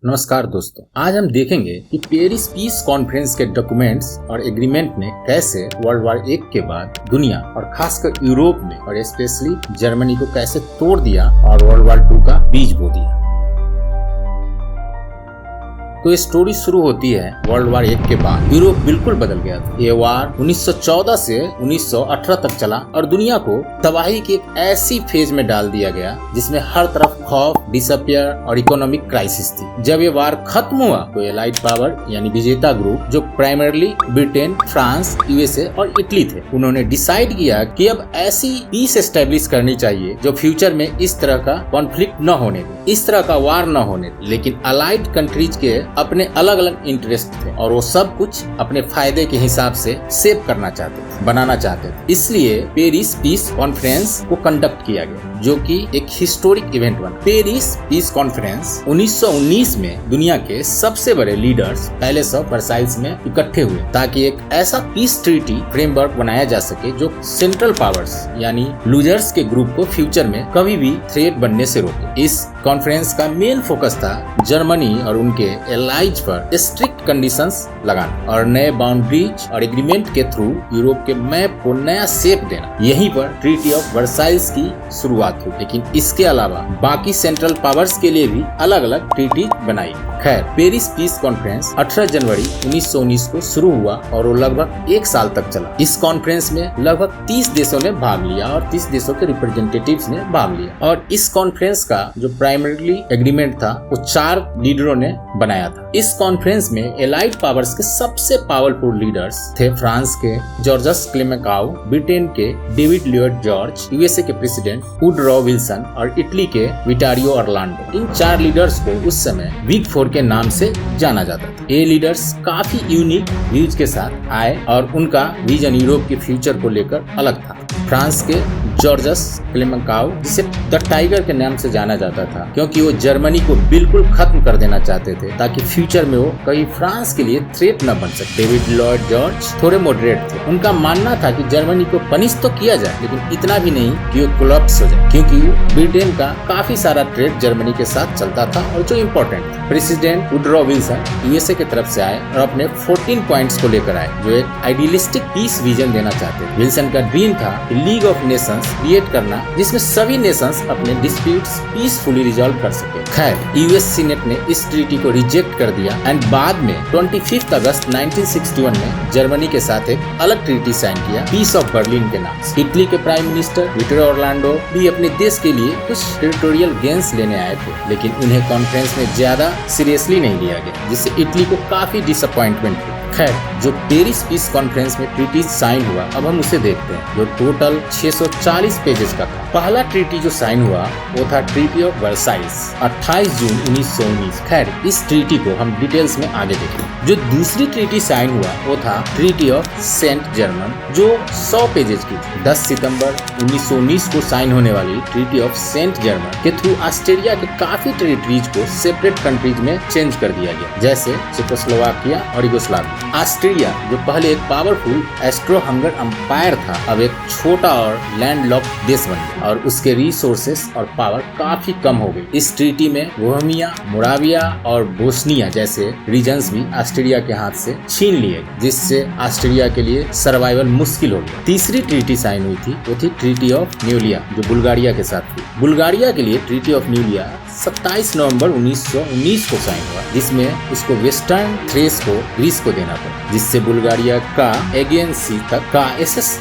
नमस्कार दोस्तों, आज हम देखेंगे कि पेरिस पीस कॉन्फ्रेंस के डॉक्यूमेंट्स और एग्रीमेंट ने कैसे वर्ल्ड वॉर 1 के बाद दुनिया और खासकर यूरोप में और स्पेशली जर्मनी को कैसे तोड़ दिया और वर्ल्ड वॉर 2 का बीज बो दिया। तो ये स्टोरी शुरू होती है वर्ल्ड वॉर 1 के बाद। यूरोप बिल्कुल बदल गया था। ये वार 1914 से 1918 तक चला और दुनिया को तबाही की एक ऐसी फेज में डाल दिया गया जिसमें हर तरफ खौफ, डिसअपियर और इकोनॉमिक क्राइसिस थी। जब ये वार खत्म हुआ तो एलाइड पावर यानी विजेता ग्रुप, जो प्राइमरली ब्रिटेन, फ्रांस, यूएसए और इटली थे, उन्होंने डिसाइड किया कि अब ऐसी पीस एस्टेब्लिश करनी चाहिए जो फ्यूचर में इस तरह का कॉन्फ्लिक्ट न होने दे, इस तरह का वार न होने दे। लेकिन अलाइड कंट्रीज के अपने अलग अलग इंटरेस्ट थे और वो सब कुछ अपने फायदे के हिसाब से सेव करना चाहते थे, बनाना चाहते थे। इसलिए पेरिस पीस कॉन्फ्रेंस को कंडक्ट किया गया, जो कि एक हिस्टोरिक इवेंट बना। पेरिस पीस कॉन्फ्रेंस 1919 में दुनिया के सबसे बड़े लीडर्स पैलेस ऑफ वर्साइल्स में इकट्ठे हुए ताकि एक ऐसा पीस ट्रीटी फ्रेमवर्क बनाया जा सके जो सेंट्रल पावर्स यानी लूजर्स के ग्रुप को फ्यूचर में कभी भी थ्रेट बनने से रोके। इस कॉन्फ्रेंस का मेन फोकस था जर्मनी और उनके एलाइज पर स्ट्रिक्ट कंडीशंस लगाना और नए बाउंड्रीज और एग्रीमेंट के थ्रू यूरोप के मैप को नया शेप देना। यहीं पर ट्रीटी ऑफ वर्साइल्स की शुरुआत हुई। लेकिन इसके अलावा बाकी सेंट्रल पावर्स के लिए भी अलग अलग ट्रीटी बनाई। खैर, पेरिस पीस कॉन्फ्रेंस 18 जनवरी 1919 को शुरू हुआ और वो लगभग 1 साल तक चला। इस कॉन्फ्रेंस में लगभग 30 देशों ने भाग लिया और 30 देशों के रिप्रेजेंटेटिव्स ने भाग लिया। और इस कॉन्फ्रेंस का जो प्राइमरी एग्रीमेंट था वो 4 लीडरों ने बनाया था। इस कॉन्फ्रेंस में एलाइड पावर्स के सबसे पावरफुल लीडर्स थे फ्रांस के जॉर्जस क्लेमेंकाउ, ब्रिटेन के डेविड lloyd जॉर्ज, यूएसए के प्रेसिडेंट वुडरो विल्सन और इटली के विटोरियो ऑरलैंडो। इन 4 लीडर्स को उस समय बिग 4 के नाम से जाना जाता था। ये लीडर्स काफी यूनिक व्यूज के साथ आए और उनका विजन यूरोप के फ्यूचर को लेकर अलग था। फ्रांस के जॉर्जस क्लेमेंकाउ, जिसे द टाइगर के नाम से जाना जाता था, क्योंकि वो जर्मनी को बिल्कुल खत्म कर देना चाहते थे ताकि फ्यूचर में वो कभी फ्रांस के लिए थ्रेट न बन सके। डेविड lloyd जॉर्ज थोड़े मॉडरेट थे। उनका मानना था कि जर्मनी को पनिश तो किया जाए लेकिन इतना भी नहीं कि वो कोलैप्स हो जाए, क्योंकि ब्रिटेन का काफी सारा ट्रेड जर्मनी के साथ चलता था और जो इम्पोर्टेंट था। प्रेसिडेंट वुडरो विल्सन यूएसए की तरफ से आए और अपने 14 पॉइंट्स को लेकर आए जो एक आइडियलिस्टिक पीस विजन देना चाहते थे। विल्सन का ड्रीम था लीग ऑफ नेशंस क्रिएट करना जिसमें सभी नेशंस अपने डिस्प्यूट्स पीसफुली रिजॉल्व कर सके। खैर, यूएस सीनेट ने इस ट्रीटी को रिजेक्ट कर दिया एंड बाद में 25 अगस्त 1961 में जर्मनी के साथ एक अलग ट्रीटी साइन किया, पीस ऑफ बर्लिन के नाम से। इटली के प्राइम मिनिस्टर विटोरियो ऑरलैंडो भी अपने देश के लिए कुछ टेरिटोरियल गेन्स लेने आए थे, लेकिन उन्हें कॉन्फ्रेंस में ज्यादा सीरियसली नहीं लिया गया, जिससे इटली को काफी डिसअपॉइंटमेंट हुई। खैर, जो पेरिस पीस कॉन्फ्रेंस में ट्रीटी साइन हुआ, अब हम उसे देखते हैं, जो टोटल 640 पेजेस का था। पहला ट्रीटी जो साइन हुआ वो था ट्रीटी ऑफ वर्साइल्स 28 जून 1919। खैर, इस ट्रीटी को हम डिटेल्स में आगे देखेंगे। जो दूसरी ट्रीटी साइन हुआ वो था ट्रीटी ऑफ सेंट जर्मन, जो 100 पेजेस की थी। 10 सितंबर 1919 को साइन होने वाली ट्रीटी ऑफ सेंट जर्मन के थ्रू ऑस्ट्रिया के काफी टेरिटरीज को सेपरेट कंट्रीज में चेंज कर दिया गया, जैसे चेकोस्लोवाकिया और यूगोस्लाविया। ऑस्ट्रिया, जो पहले एक पावरफुल एस्ट्रो-हंगर एम्पायर था, अब एक छोटा और लैंडलॉक्ड देश बन गया और उसके रिसोर्सेस और पावर काफी कम हो गई। इस ट्रीटी में बोहेमिया, मोराविया और बोस्निया जैसे रीजन्स भी ऑस्ट्रिया के हाथ से छीन लिए, जिससे ऑस्ट्रिया के लिए सर्वाइवल मुश्किल हो गया। तीसरी ट्रीटी साइन हुई थी वो थी ट्रीटी ऑफ न्यूलिया, जो बुल्गारिया के साथ थी। बुल्गारिया के लिए ट्रीटी ऑफ न्यूलिया 27 नवंबर 1919 को साइन हुआ, जिसमें उसको वेस्टर्न थ्रेस को ग्रीस को देना पड़ा, जिससे बुल्गारिया का एजियन सी तक का एसेस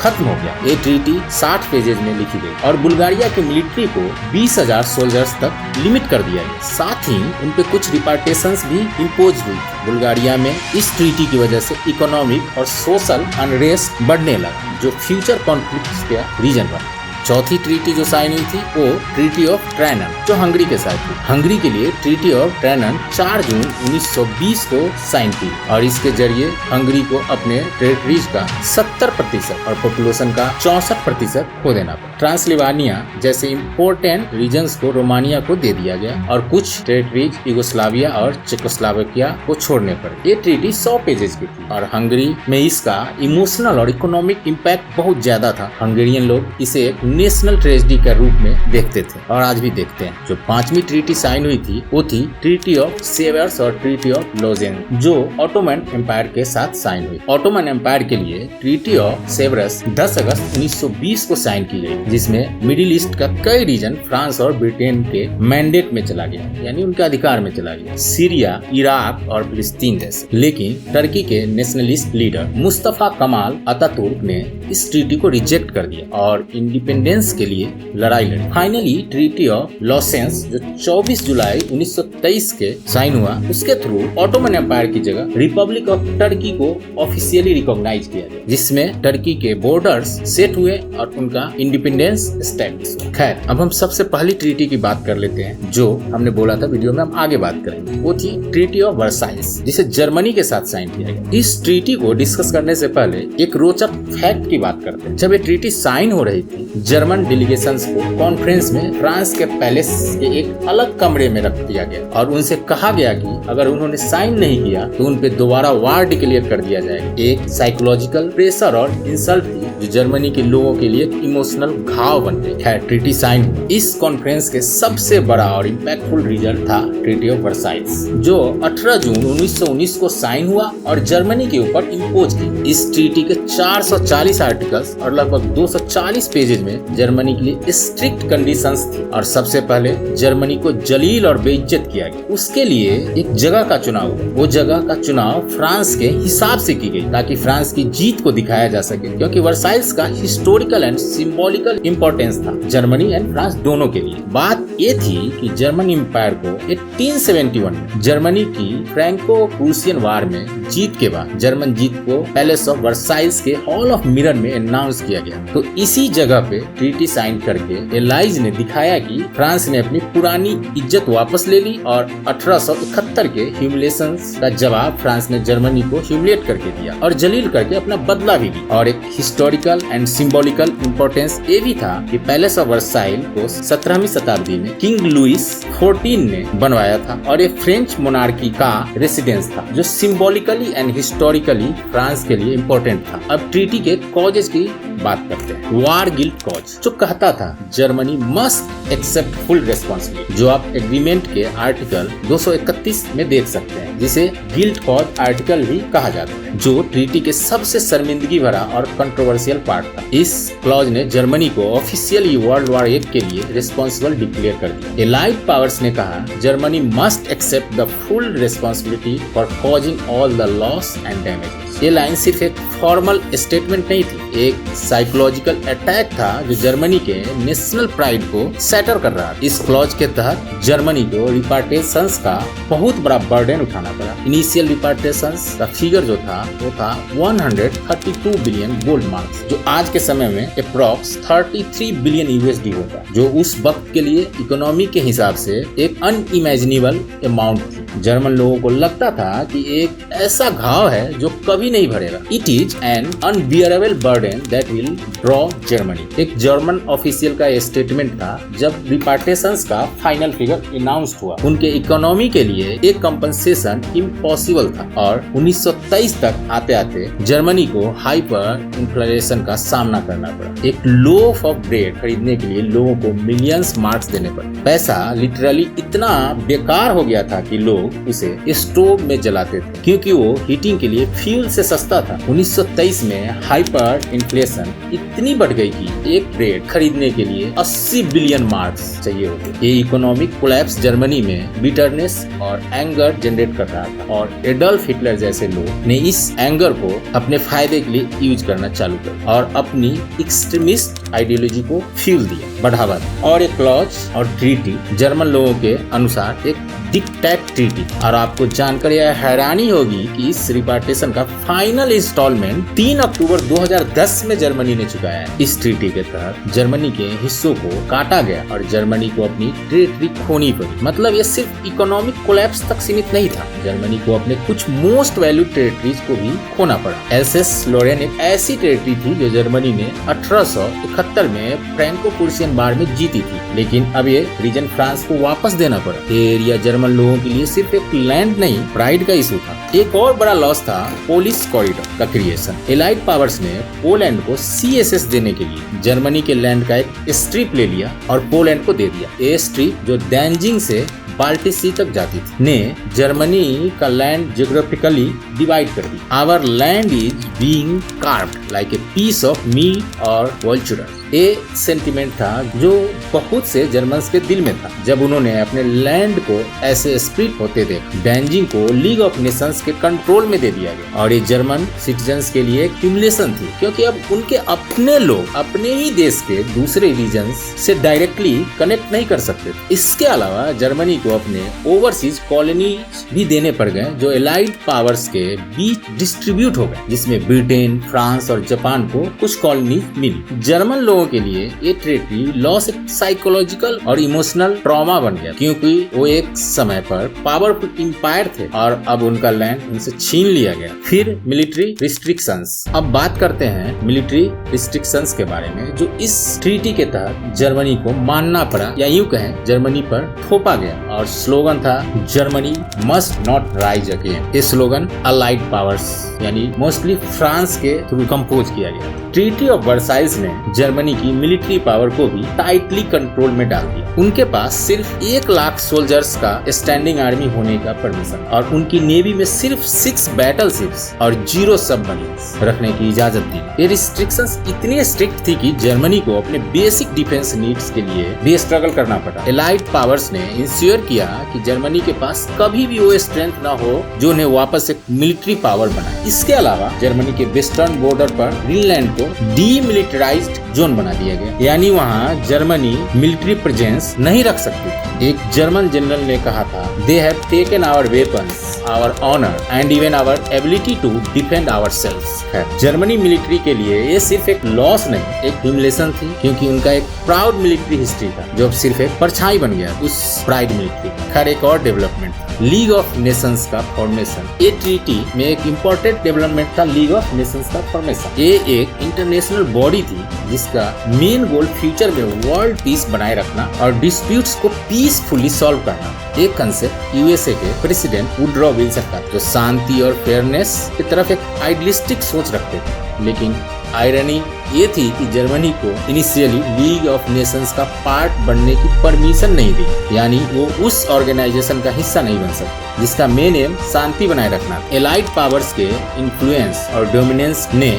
खत्म हो गया। ये ट्रीटी 60 पेजेज में लिखी गई और बुल्गारिया के मिलिट्री को 20,000 सोल्जर्स तक लिमिट कर दिया गया। साथ ही उन पे कुछ रिपार्टेशंस भी इम्पोज हुई। बुल्गारिया में इस ट्रीटी की वजह से इकोनॉमिक और सोशल अनरेस्ट बढ़ने लगा, जो फ्यूचर कॉन्फ्लिक्ट्स का रीजन बना। चौथी ट्रीटी जो साइन हुई थी वो ट्रीटी ऑफ ट्रायनन, जो हंगरी के साथ थी। हंगरी के लिए ट्रीटी ऑफ ट्रायनन 4 जून 1920 को साइन की और इसके जरिए हंगरी को अपने टेरिटरीज का 70% और पॉपुलेशन का 64% खो देना पड़ा। ट्रांसलिवानिया जैसे इम्पोर्टेंट रीजन्स को रोमानिया को दे दिया गया और कुछ टेरिटरीज यूगोस्लाविया और चेकोस्लोवाकिया को छोड़ने पड़े। ये ट्रीटी 100 पेजेस की थी और हंगरी में इसका इमोशनल और इकोनॉमिक इम्पैक्ट बहुत ज्यादा था। हंगेरियन लोग इसे एक नेशनल ट्रेजेडी के रूप में देखते थे और आज भी देखते हैं। जो 5वीं ट्रीटी साइन हुई थी वो थी ट्रीटी ऑफ सेवर्स और ट्रीटी ऑफ लोजेन, जो ऑटोमन एम्पायर के साथ साइन हुई। ऑटोमन एम्पायर के लिए ट्रीटी ऑफ सेवर्स 10 अगस्त 1920 को साइन की गई, जिसमें मिडिल ईस्ट का कई रीजन फ्रांस और ब्रिटेन के मैंडेट में चला गया, यानी उनके अधिकार में चला गया, सीरिया, इराक और फिलिस्तीन जैसे। लेकिन टर्की के nationalist leader Mustafa Kemal Ataturk ने इस ट्रीटी को रिजेक्ट कर दिया और इंडिपेंडेंस के लिए लड़ाई लड़ी। फाइनली ट्रीटी ऑफ लॉसेंस जो 24 जुलाई 1923 के साइन हुआ, उसके थ्रू ऑटोमन एम्पायर की जगह रिपब्लिक ऑफ टर्की को ऑफिशियली रिकॉग्नाइज किया गया, जिसमें टर्की के बॉर्डर्स सेट हुए और उनका इंडिपेंडेंस एस्टैब्लिश हुआ। खैर, अब हम सबसे पहली ट्रीटी की बात कर लेते हैं जो हमने बोला था वीडियो में हम आगे बात करेंगे। वो थी ट्रीटी ऑफ वर्साइल्स, जिसे जर्मनी के साथ साइन किया गया। इस ट्रीटी को डिस्कस करने से पहले एक रोचक फैक्ट की बात करते हैं। जब ये ट्रीटी साइन हो रही थी, जर्मन डेलीगेशंस को कॉन्फ्रेंस में फ्रांस के पैलेस के एक अलग कमरे में रख दिया गया और उनसे कहा गया कि अगर उन्होंने साइन नहीं किया तो उन पे दोबारा वार डिक्लेयर कर दिया जाएगा। एक साइकोलॉजिकल प्रेशर और इंसल्ट थी जो जर्मनी के लोगों के लिए इमोशनल घाव बन गई। खैर, ट्रीटी साइन हुई। इस कॉन्फ्रेंस के सबसे बड़ा और इम्पैक्टफुल रिजल्ट था ट्रीटी ऑफ वर्साइल्स, जो 18 जून 1919 को साइन हुआ और जर्मनी के ऊपर इम्पोज की। इस ट्रीटी के 440 आर्टिकल्स और लगभग 240 पेजेज में जर्मनी के लिए स्ट्रिक्ट कंडीशंस थी और सबसे पहले जर्मनी को जलील और बेइज्जत किया गया। उसके लिए एक जगह का चुनाव हुआ। वो जगह का चुनाव फ्रांस के हिसाब से की गई ताकि फ्रांस की जीत को दिखाया जा सके, क्योंकि वर्साइल्स का हिस्टोरिकल एंड सिंबॉलिकल इंपॉर्टेंस था जर्मनी एंड फ्रांस दोनों के लिए। बात ये थी कि जर्मन एम्पायर को 1871 में जर्मनी की फ्रैंको प्रूसियन वार में जीत के बाद जर्मन जीत को पैलेस ऑफ वर्साइल्स के हॉल ऑफ मिरर में अनाउंस किया गया। तो इसी जगह पे ट्रीटी साइन करके एलाइज ने दिखाया कि फ्रांस ने अपनी पुरानी इज्जत वापस ले ली और 1871 के ह्यूमिलेशंस का जवाब फ्रांस ने जर्मनी को ह्यूमिलेट करके दिया और जलील करके अपना बदला भी ली। और एक हिस्टोरिकल एंड सिंबॉलिकल इंपॉर्टेंस ये भी था कि पैलेस ऑफ वर्साइल को 17वीं शताब्दी में किंग लुइस 14 ने बनवाया था और ये फ्रेंच मोनार्की का रेसिडेंस था, जो सिंबॉलिकली एंड हिस्टोरिकली फ्रांस के लिए इम्पोर्टेंट था। अब ट्रीटी के कॉजेज की बात करते हैं। वार गिल्ट कॉज जो कहता था Germany must accept full responsibility, जो आप एग्रीमेंट के आर्टिकल 231 में देख सकते हैं, जिसे गिल्ट कॉज आर्टिकल भी कहा जाता है, जो ट्रीटी के सबसे शर्मिंदगी भरा और कंट्रोवर्शियल पार्ट था। इस क्लॉज ने जर्मनी को ऑफिशियली वर्ल्ड वॉर 1 के लिए रिस्पॉन्सिबल डिक्लेयर कर दिया। एलाइड पावर्स ने कहा Germany must accept the full responsibility for causing all the loss and damage. ये लाइन सिर्फ एक फॉर्मल स्टेटमेंट नहीं थी, एक साइकोलॉजिकल अटैक था जो जर्मनी के नेशनल प्राइड को सैटर कर रहा था। इस क्लॉज के तहत जर्मनी को रिपार्टेशंस का बहुत बड़ा बर्डन उठाना पड़ा। इनिशियल रिपार्टेशंस का फिगर जो था वो था 132 बिलियन गोल्ड मार्क्स, जो आज के समय में अप्रॉक्स 33 बिलियन यूएसडी होता, जो उस वक्त के लिए इकोनॉमी के हिसाब से एक अनइमेजिनेबल अमाउंट थी। जर्मन लोगों को लगता था कि एक ऐसा घाव है जो कभी नहीं भरेगा। It is an unbearable burden that will draw Germany. एक जर्मन ऑफिशियल का स्टेटमेंट था जब रिपार्टेशंस का फाइनल फिगर अनाउंस्ड हुआ। उनके इकोनॉमी के लिए एक कंपनसेशन इम्पॉसिबल था और 1923 तक आते आते जर्मनी को हाइपर इन्फ्लेशन का सामना करना पड़ा। एक लोफ ऑफ ब्रेड खरीदने के लिए लोगों को मिलियंस मार्क्स देने पड़े। पैसा लिटरली इतना बेकार हो गया था कि लोग उसे स्टोव में जलाते थे क्योंकि वो हीटिंग के लिए फ्यूल से सस्ता था। 1923 में हाइपर इन्फ्लेशन इतनी बढ़ गई कि एक ब्रेड खरीदने के लिए 80 बिलियन मार्क्स चाहिए होते। ये इकोनॉमिक कोलैप्स जर्मनी में बिटरनेस और एंगर जनरेट कर रहा था और एडोल्फ हिटलर जैसे लोग ने इस एंगर को अपने फायदे के लिए यूज करना चालू कर और अपनी एक्सट्रीमिस्ट आइडियोलॉजी को फ्यूल दिया, बढ़ावा दिया। और एक क्लॉज और ट्रीटी जर्मन लोगों के अनुसार एक डिक्टेट ट्रीटी। और आपको जानकर यह हैरानी होगी कि इस रिपार्टीशन का फाइनल इंस्टॉलमेंट 3 अक्टूबर 2010 में जर्मनी ने चुकाया है। इस ट्रीटी के तहत जर्मनी के हिस्सों को काटा गया और जर्मनी को अपनी टेरिटरी खोनी पड़ी। मतलब ये सिर्फ इकोनॉमिक कोलैप्स तक सीमित नहीं था, जर्मनी को अपने कुछ मोस्ट वैल्यूड टेरिटरीज को भी खोना पड़ा। एल्सेस लॉरेन एक ऐसी टेरिटरी थी जो जर्मनी ने 1871 में फ्रैंको प्रूशियन वार में जीती थी, लेकिन अब ये रीजन फ्रांस को वापस देना पड़ा। ये एरिया जर्मन लोगों के लिए सिर्फ एक लैंड नहीं, प्राइड का इशू था। एक और बड़ा लॉस था पोलिश कॉरिडोर का क्रिएशन। एलाइड पावर्स ने पोलैंड को सीएसएस देने के लिए जर्मनी के लैंड का एक स्ट्रिप ले लिया और पोलैंड को दे दिया। ये स्ट्रिप जो डैनजिंग से बाल्टिक सी तक जाती थी ने जर्मनी का लैंड जियोग्राफिकली डिवाइड कर दी। Our land is being carved like a piece of meat और वल्चरस। ये सेंटिमेंट था जो बहुत से जर्मन्स के दिल में था जब उन्होंने अपने लैंड को ऐसे स्प्लिट होते देखा। डैनजिंग को लीग ऑफ नेशंस के कंट्रोल में दे दिया गया और ये जर्मन सिटीजन्स के लिए ह्यूमिलिएशन थी, क्योंकि अब उनके अपने लोग अपने ही देश के दूसरे रीजन्स से डायरेक्टली कनेक्ट नहीं कर सकते। इसके अलावा जर्मनी को अपने ओवरसीज कॉलोनीज भी देने पड़ गए जो एलाइड पावर्स के बीच डिस्ट्रीब्यूट हो गए, जिसमें ब्रिटेन, फ्रांस और जापान को कुछ कॉलोनीज मिली। जर्मन लोगों के लिए ये ट्रीटी लॉस एक साइकोलॉजिकल और इमोशनल ट्रॉमा बन गया, क्योंकि वो एक समय पर पावरफुल एम्पायर थे और अब उनका लैंड उनसे छीन लिया गया। फिर मिलिट्री रिस्ट्रिक्शंस। अब बात करते हैं मिलिट्री रिस्ट्रिक्शंस के बारे में जो इस ट्रीटी के तहत जर्मनी को मानना पड़ा, या यूं कहें जर्मनी पर थोपा गया। और स्लोगन था Germany must not rise again. ये स्लोगन अलाइड पावर्स यानी मोस्टली फ्रांस के थ्रू कंपोज किया गया। ट्रीटी ऑफ वर्साइल्स ने जर्मनी की मिलिट्री पावर को भी टाइटली कंट्रोल में डाल दिया। उनके पास सिर्फ 1 लाख सोल्जर्स का स्टैंडिंग आर्मी होने का परमिशन और उनकी नेवी में सिर्फ 6 बैटलशिप्स और 0 सबमरीन्स रखने की इजाजत दी। ये रिस्ट्रिक्शंस इतनी स्ट्रिक्ट थी कि जर्मनी को अपने बेसिक डिफेंस नीड्स के लिए भी स्ट्रगल करना पड़ा। एलाइड पावर्स ने इंश्योर किया कि जर्मनी के पास कभी भी वो स्ट्रेंथ न हो जो उन्हें वापस एक मिलिट्री पावर बनाए। इसके अलावा जर्मनी के वेस्टर्न बॉर्डर पर ग्रीनलैंड को डीमिलिटराइज्ड जोन बना दिया गया, यानी वहाँ जर्मनी मिलिट्री प्रेजेंस नहीं रख सकती। एक जर्मन जनरल ने कहा था, they have taken our weapons, our honour and even our ability to defend ourselves. Germany military के लिए ये सिर्फ एक लॉस नहीं, एक ह्यूमिलिएशन थी, क्योंकि उनका एक प्राउड मिलिट्री हिस्ट्री था जो अब सिर्फ एक परछाई बन गया उस प्राइड मिलिट्री। खैर एक और डेवलपमेंट लीग ऑफ नेशंस का फॉर्मेशन। ये ट्रीटी में एक इम्पोर्टेंट डेवलपमेंट था लीग ऑफ नेशंस का फॉर्मेशन। ये एक इंटरनेशनल बॉडी थी जिसका मेन गोल फ्यूचर में वर्ल्ड पीस बनाए रखना और डिस्प्यूट्स को पीसफुली सॉल्व करना। एक कंसेप्ट यूएसए के प्रेसिडेंट वुडरो विल्सन का, जो शांति और फेयरनेस की तरफ एक आइडियलिस्टिक सोच रखते थे। लेकिन आयरनी ये थी कि जर्मनी को इनिशियली लीग ऑफ नेशंस का पार्ट बनने की परमिशन नहीं दी, यानी वो उस ऑर्गेनाइजेशन का हिस्सा नहीं बन सकते जिसका मेन एम शांति बनाए रखना। एलाइड पावर्स के इन्फ्लुएंस और डोमिनेंस ने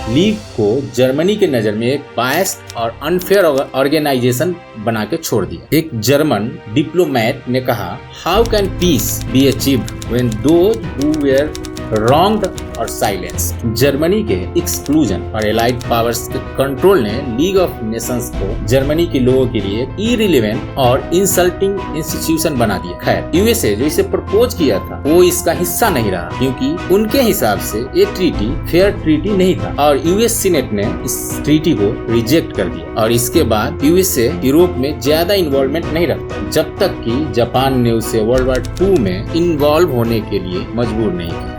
लीग को जर्मनी के नजर में एक बायस्ड और अनफेयर ऑर्गेनाइजेशन बना के छोड़ दिया। एक जर्मन डिप्लोमेट ने कहा, how can peace be achieved when those who were wronged और साइलेंस। जर्मनी के एक्सक्लूजन और एलाइड पावर्स के कंट्रोल ने लीग ऑफ नेशंस को जर्मनी के लोगों के लिए इरिलेवेंट और इंसल्टिंग इंस्टीट्यूशन बना दिया। खैर यूएसए जो इसे प्रपोज किया था वो इसका हिस्सा नहीं रहा, क्योंकि उनके हिसाब से ये ट्रीटी फेयर ट्रीटी नहीं था और यूएस सीनेट ने इस ट्रीटी को रिजेक्ट कर दिया। और इसके बाद यूएसए यूरोप में ज्यादा इन्वॉल्वमेंट नहीं रखता जब तक कि जापान ने उसे वर्ल्ड वॉर 2 में इन्वॉल्व होने के लिए मजबूर नहीं किया।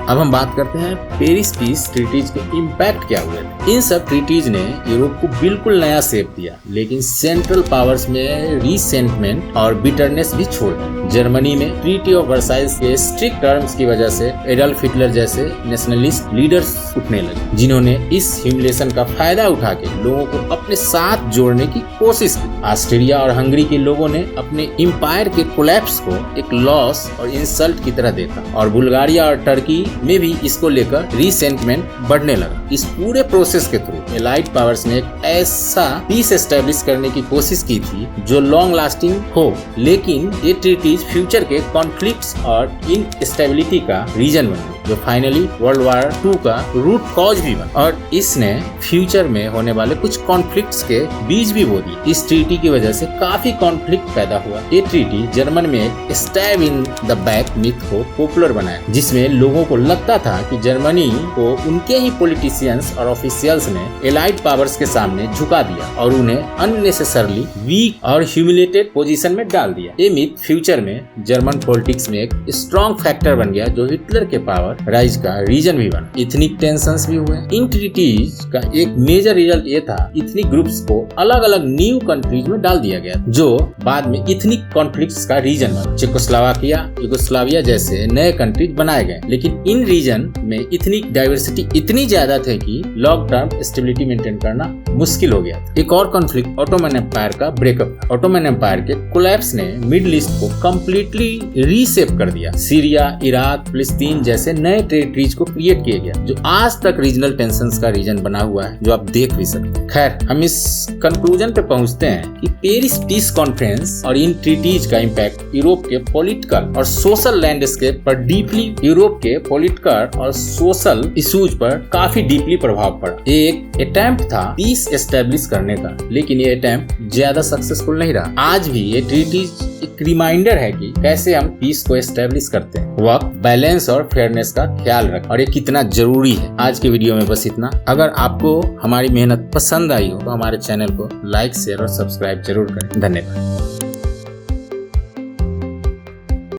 अब हम बात करते हैं पेरिस पीस ट्रीटीज के इम्पैक्ट क्या हुए थे। इन सब ट्रीटीज ने यूरोप को बिल्कुल नया शेप दिया, लेकिन सेंट्रल पावर्स में रिसेंटमेंट और बिटरनेस भी छोड़ दी। जर्मनी में ट्रीटी ऑफ वर्साइल्स के स्ट्रिक्ट टर्म्स की वजह से एडल्फ हिटलर जैसे नेशनलिस्ट लीडर्स उठने लगे, जिन्होंने इस ह्यूमिलिएशन का फायदा उठा के लोगों को अपने साथ जोड़ने की कोशिश की। ऑस्ट्रिया और हंगरी के लोगों ने अपने एम्पायर के कोलैप्स को एक लॉस और इंसल्ट की तरह देखा और बुल्गारिया और टर्की में भी इसको लेकर रिसेंटमेंट बढ़ने लगा। इस पूरे प्रोसेस के थ्रू एलाइड पावर्स ने एक ऐसा पीस एस्टेब्लिश करने की कोशिश की थी जो लॉन्ग लास्टिंग हो, लेकिन ये ट्रीटीज फ्यूचर के कॉन्फ्लिक्ट्स और इनस्टेबिलिटी का रीजन बन गई। जो फाइनली वर्ल्ड वॉर 2 का रूट कॉज भी बना और इसने फ्यूचर में होने वाले कुछ कॉन्फ्लिक्ट्स के बीज भी बो दिए। इस ट्रीटी की वजह से काफी कॉन्फ्लिक्ट पैदा हुआ। ये ट्रीटी जर्मन में एक stab in the back myth को पॉपुलर बनाया, जिसमें लोगों को लगता था कि जर्मनी को उनके ही पॉलिटिशियंस और ऑफिशियल्स ने एलाइड पावर्स के सामने झुका दिया और उन्हें अननेसेसरली वीक और ह्यूमिलेटेड पोजीशन में डाल दिया। ये मिथ फ्यूचर में जर्मन पॉलिटिक्स में एक स्ट्रॉन्ग फैक्टर बन गया, जो हिटलर के पावर राइज का रीजन भी बना। इथनिक टेंशंस भी हुए। इन ट्रीटीज का एक मेजर रिजल्ट ये था, इथनिक ग्रुप्स को अलग अलग न्यू कंट्रीज में डाल दिया गया, जो बाद में इथनिक कॉन्फ्लिक्ट्स का रीजन बना। चेकोस्लोवाकिया, यूगोस्लाविया जैसे नए कंट्रीज बनाए गए, लेकिन इन रीजन में इथनिक डाइवर्सिटी इतनी ज्यादा थे कि लॉन्ग टर्म स्टेबिलिटी मेंटेन करना मुश्किल हो गया था। एक और कॉन्फ्लिक्ट ऑटोमन एम्पायर का ब्रेकअप था। ऑटोमन एम्पायर के कोलैप्स ने मिडिल ईस्ट को कंप्लीटली रीसेप कर दिया। सीरिया, इराक, फिलिस्तीन जैसे नए टेरिटरीज को क्रिएट किया गया, जो आज तक रीजनल टेंशंस का रीजन बना हुआ है, जो आप देख भी सकते हैं। खैर, हम इस कंक्लूजन पे पहुंचते हैं कि पेरिस पीस कॉन्फ्रेंस और इन ट्रीटीज का इम्पैक्ट यूरोप के पॉलिटिकल और सोशल लैंडस्केप पर डीपली यूरोप के पॉलिटिकल और सोशल इश्यूज पर काफी डीपली प्रभाव पड़ा। ये एक अटेम्प्ट था पीस एस्टेब्लिश करने का, लेकिन ये अटेम्प्ट ज्यादा सक्सेसफुल नहीं रहा। आज भी ये ट्रीटीज एक रिमाइंडर है कि कैसे हम पीस को एस्टेब्लिश करते हैं। वक्त, बैलेंस और फेयरनेस का ख्याल रखें और ये कितना जरूरी है। आज के वीडियो में बस इतना। अगर आपको हमारी मेहनत पसंद आई हो तो हमारे चैनल को लाइक, शेयर और सब्सक्राइब जरूर करें। धन्यवाद।